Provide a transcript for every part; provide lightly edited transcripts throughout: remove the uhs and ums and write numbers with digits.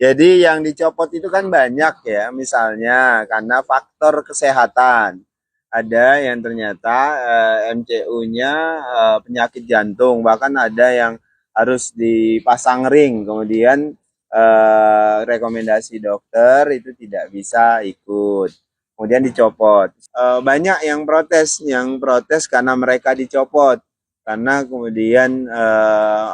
Jadi yang dicopot itu kan banyak ya, misalnya karena faktor kesehatan. Ada yang ternyata MCU-nya penyakit jantung, bahkan ada yang harus dipasang ring, kemudian rekomendasi dokter itu tidak bisa ikut, kemudian dicopot. Banyak yang protes karena mereka dicopot, karena kemudian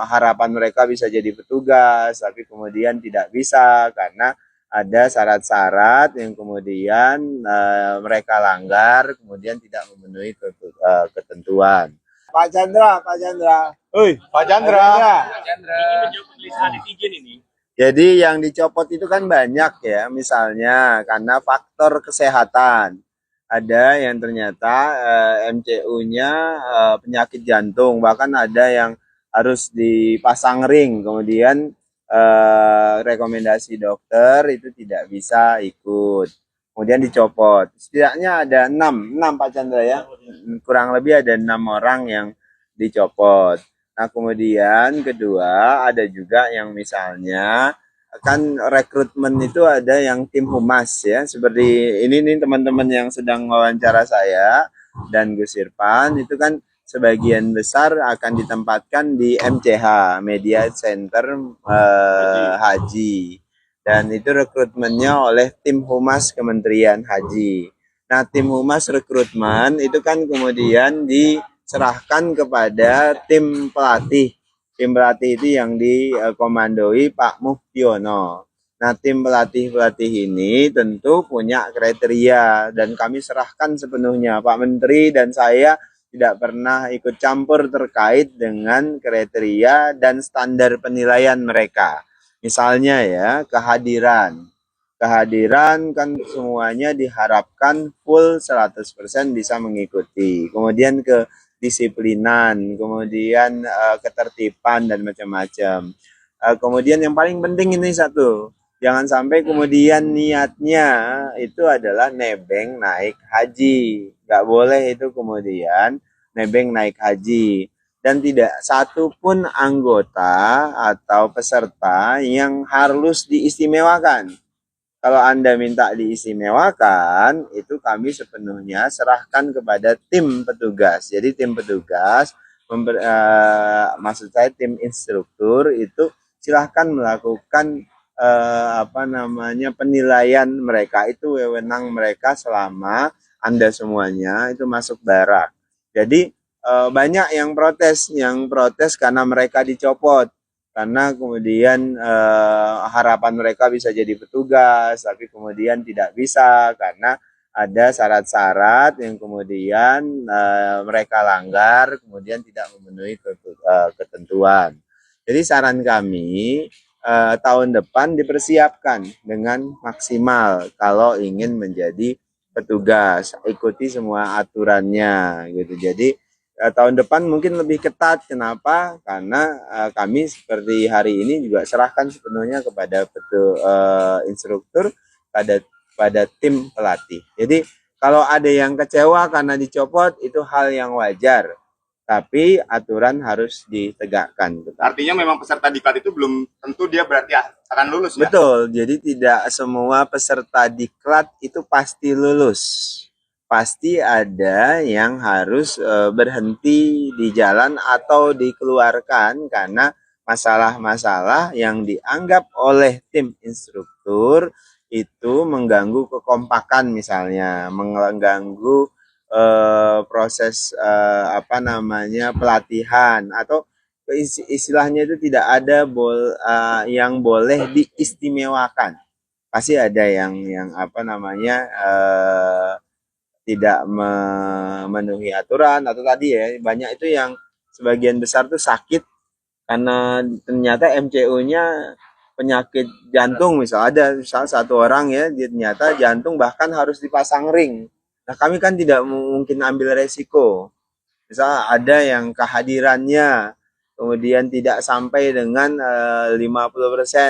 harapan mereka bisa jadi petugas, tapi kemudian tidak bisa karena ada syarat-syarat yang kemudian mereka langgar, kemudian tidak memenuhi ketentuan. Pak Chandra, Pak Chandra. Hoi, Pak Chandra. Pak Chandra. Ini menjawab tulisan netizen ini. Jadi yang dicopot itu kan banyak ya, misalnya karena faktor kesehatan. Ada yang ternyata MCU-nya penyakit jantung, bahkan ada yang harus dipasang ring, kemudian rekomendasi dokter itu tidak bisa ikut, kemudian dicopot. Setidaknya ada enam Pak Chandra ya, kurang lebih ada 6 orang yang dicopot. Nah kemudian kedua ada juga yang misalnya kan rekrutmen itu ada yang tim humas ya, seperti ini nih teman-teman yang sedang wawancara saya dan Gus Irfan itu kan sebagian besar akan ditempatkan di MCH Media Center Haji, dan itu rekrutmennya oleh tim humas Kementerian Haji. Nah tim humas rekrutmen itu kan kemudian diserahkan kepada tim pelatih. Tim pelatih itu yang dikomandoi Pak Muhtiono. Nah, tim pelatih-pelatih ini tentu punya kriteria dan kami serahkan sepenuhnya. Pak Menteri dan saya tidak pernah ikut campur terkait dengan kriteria dan standar penilaian mereka. Misalnya ya, kehadiran. Kehadiran kan semuanya diharapkan full 100% bisa mengikuti. Kemudian kedisiplinan, kemudian ketertiban dan macam-macam. Kemudian yang paling penting ini satu, jangan sampai kemudian niatnya itu adalah nebeng naik haji. Nggak boleh itu kemudian nebeng naik haji. Dan tidak satu pun anggota atau peserta yang harus diistimewakan. Kalau Anda minta diistimewakan, itu kami sepenuhnya serahkan kepada tim petugas. Jadi tim petugas, maksud saya tim instruktur itu silahkan melakukan penilaian mereka, itu wewenang mereka selama Anda semuanya itu masuk barak. Jadi banyak yang protes karena mereka dicopot, karena kemudian harapan mereka bisa jadi petugas, tapi kemudian tidak bisa karena ada syarat-syarat yang kemudian mereka langgar, kemudian tidak memenuhi ketentuan. Jadi saran kami tahun depan dipersiapkan dengan maksimal kalau ingin menjadi petugas, ikuti semua aturannya gitu. Jadi tahun depan mungkin lebih ketat. Kenapa? Karena kami seperti hari ini juga serahkan sepenuhnya kepada instruktur, pada tim pelatih. Jadi kalau ada yang kecewa karena dicopot itu hal yang wajar, tapi aturan harus ditegakkan. Artinya memang peserta diklat itu belum tentu dia berarti akan lulus ya? Betul, jadi tidak semua peserta diklat itu pasti lulus. Pasti ada yang harus berhenti di jalan atau dikeluarkan karena masalah-masalah yang dianggap oleh tim instruktur itu mengganggu kekompakan, misalnya mengganggu proses pelatihan, atau istilahnya itu tidak ada yang boleh diistimewakan. Pasti ada yang tidak memenuhi aturan, atau tadi ya banyak itu yang sebagian besar tuh sakit karena ternyata MCU-nya penyakit jantung. Misal satu orang ya, dia ternyata jantung bahkan harus dipasang ring. Nah kami kan tidak mungkin ambil resiko. Misal ada yang kehadirannya kemudian tidak sampai dengan 50%,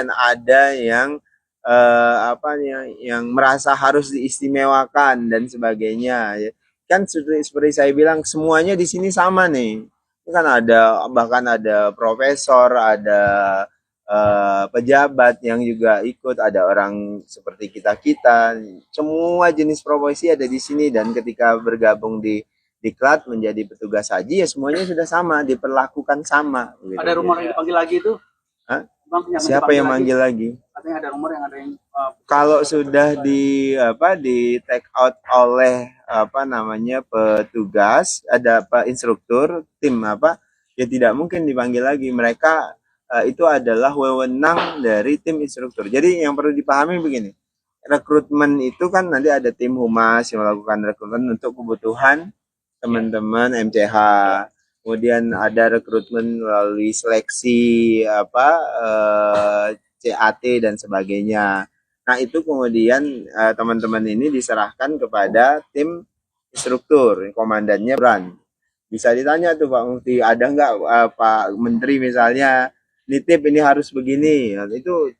ada yang yang merasa harus diistimewakan dan sebagainya. Kan seperti saya bilang, semuanya di sini sama nih. Kan bahkan ada profesor, ada pejabat yang juga ikut, ada orang seperti kita-kita, semua jenis profesi ada di sini, dan ketika bergabung di diklat menjadi petugas haji ya semuanya sudah sama, diperlakukan sama. Gitu. Ada rumor yang dipanggil lagi itu? Hah? Bang, Siapa yang manggil lagi? Katanya ada rumor yang ada yang Kalau sudah di take out oleh petugas, ada instruktur tim ya tidak mungkin dipanggil lagi. Mereka itu adalah wewenang dari tim instruktur. Jadi yang perlu dipahami begini, rekrutmen itu kan nanti ada tim humas yang melakukan rekrutmen untuk kebutuhan teman-teman MCH. Kemudian ada rekrutmen melalui seleksi CAT dan sebagainya. Nah, itu kemudian teman-teman ini diserahkan kepada tim instruktur, komandannya Bran. Bisa ditanya tuh Pak Mufti, ada nggak Pak Menteri misalnya, nitip ini harus begini. Nah, itu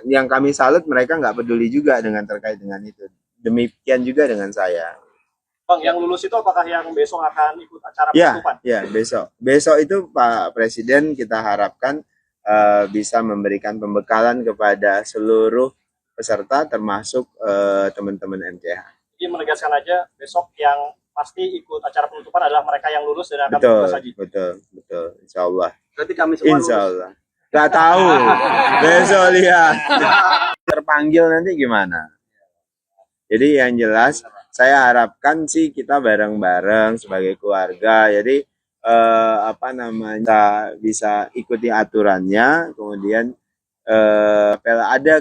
yang kami salut, mereka nggak peduli juga dengan terkait dengan itu. Demikian juga dengan saya. Bang, yang lulus itu apakah yang besok akan ikut acara penutupan? Ya, besok. Besok itu Pak Presiden kita harapkan bisa memberikan pembekalan kepada seluruh peserta termasuk teman-teman MCH. Jadi menegaskan aja, besok yang pasti ikut acara penutupan adalah mereka yang lulus dan akan bertugas haji. Betul. Insya Allah. Berarti kami semua Insya Allah. Gak tahu. Besok lihat. Terpanggil nanti gimana? Jadi yang jelas saya harapkan sih kita bareng-bareng sebagai keluarga. Jadi kita bisa ikuti aturannya, kemudian ada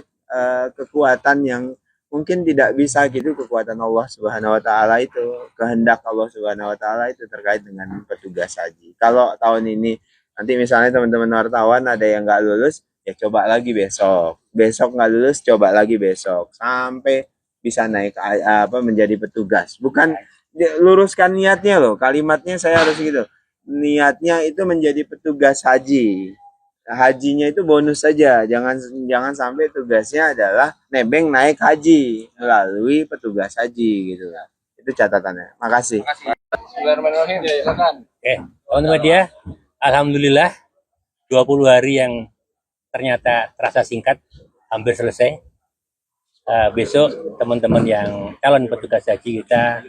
kekuatan yang mungkin tidak bisa gitu, kekuatan Allah Subhanahu wa taala itu, kehendak Allah Subhanahu wa taala itu terkait dengan petugas haji. Kalau tahun ini nanti misalnya teman-teman wartawan ada yang nggak lulus, ya coba lagi besok. Besok nggak lulus, coba lagi besok sampai bisa naik menjadi petugas. Bukan luruskan niatnya loh, kalimatnya saya harus gitu. Niatnya itu menjadi petugas haji. Hajinya itu bonus saja, jangan sampai tugasnya adalah nebeng naik haji melalui petugas haji gitu kan. Itu catatannya. Makasih. Bismillahirrahmanirrahim. Silakan. Teman media, alhamdulillah 20 hari yang ternyata terasa singkat, hampir selesai. Besok teman-teman yang calon petugas haji kita,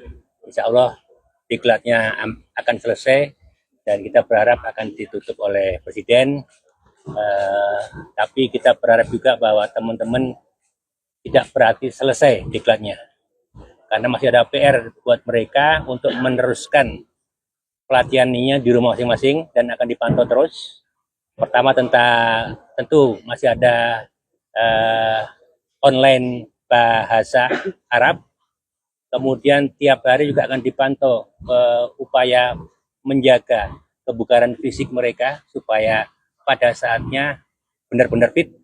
insya Allah diklatnya akan selesai dan kita berharap akan ditutup oleh Presiden. Tapi kita berharap juga bahwa teman-teman tidak berarti selesai diklatnya, karena masih ada PR buat mereka untuk meneruskan pelatihannya di rumah masing-masing dan akan dipantau terus. Pertama tentu masih ada online bahasa Arab, kemudian tiap hari juga akan dipantau upaya menjaga kebugaran fisik mereka supaya pada saatnya benar-benar fit,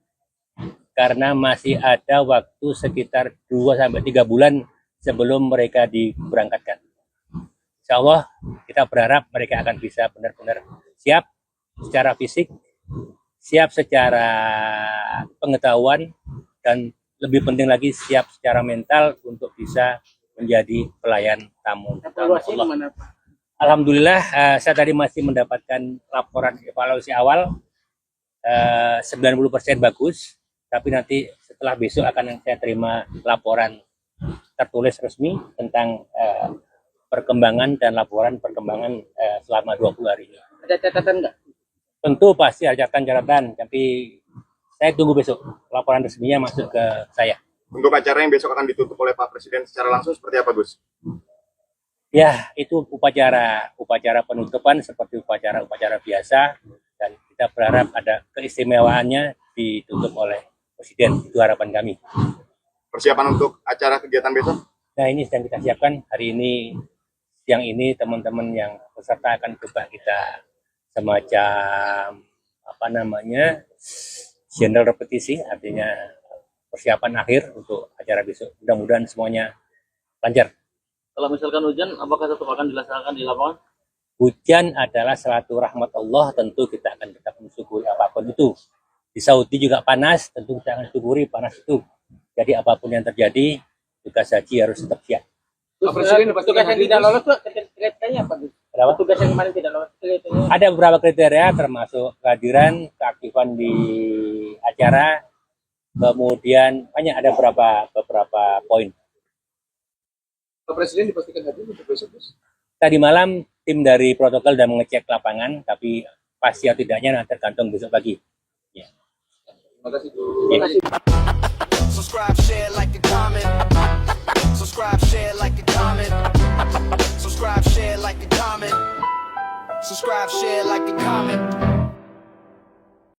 karena masih ada waktu sekitar 2-3 bulan sebelum mereka diberangkatkan. Insya Allah kita berharap mereka akan bisa benar-benar siap secara fisik, siap secara pengetahuan, dan lebih penting lagi siap secara mental untuk bisa menjadi pelayan tamu. Alhamdulillah saya tadi masih mendapatkan laporan evaluasi awal 90% bagus, tapi nanti setelah besok akan saya terima laporan tertulis resmi tentang perkembangan dan laporan perkembangan selama 20 hari ini. Ada catatan nggak? Tentu pasti ada catatan, tapi saya tunggu besok laporan resminya masuk ke saya. Untuk acara yang besok akan ditutup oleh Pak Presiden secara langsung seperti apa, Gus? Ya, itu upacara penutupan seperti upacara biasa, dan kita berharap ada keistimewaannya ditutup oleh Presiden. Itu harapan kami. Persiapan untuk acara kegiatan besok? Nah, ini sedang kita siapkan hari ini. Siang ini teman-teman yang peserta akan coba kita semacam general repetisi, artinya persiapan akhir untuk acara besok. Mudah-mudahan semuanya lancar. Kalau misalkan hujan, apakah tetap akan dilaksanakan di lapangan? Hujan adalah suatu rahmat Allah, tentu kita akan tetap mensyukuri apapun itu. Di Saudi juga panas, tentu kita akan syukuri panas itu. Jadi apapun yang terjadi, tugas haji harus tetap siap. Pak Presiden, tugas yang tidak lolos, kaitannya apa? Kenapa? Tugas yang kemarin tidak lolos itu Ada beberapa kriteria termasuk kehadiran, keaktifan di acara, kemudian banyak ada beberapa poin. Pak Presiden dipastikan hadir untuk besok, Mas? Tadi malam tim dari protokol sudah mengecek lapangan, tapi pasti atau tidaknya nanti tergantung besok pagi. Ya. Terima kasih. Ya. Subscribe, share, like, and comment. Subscribe, share, like, and comment. Subscribe, share, like, and comment. Subscribe, share, like, and comment.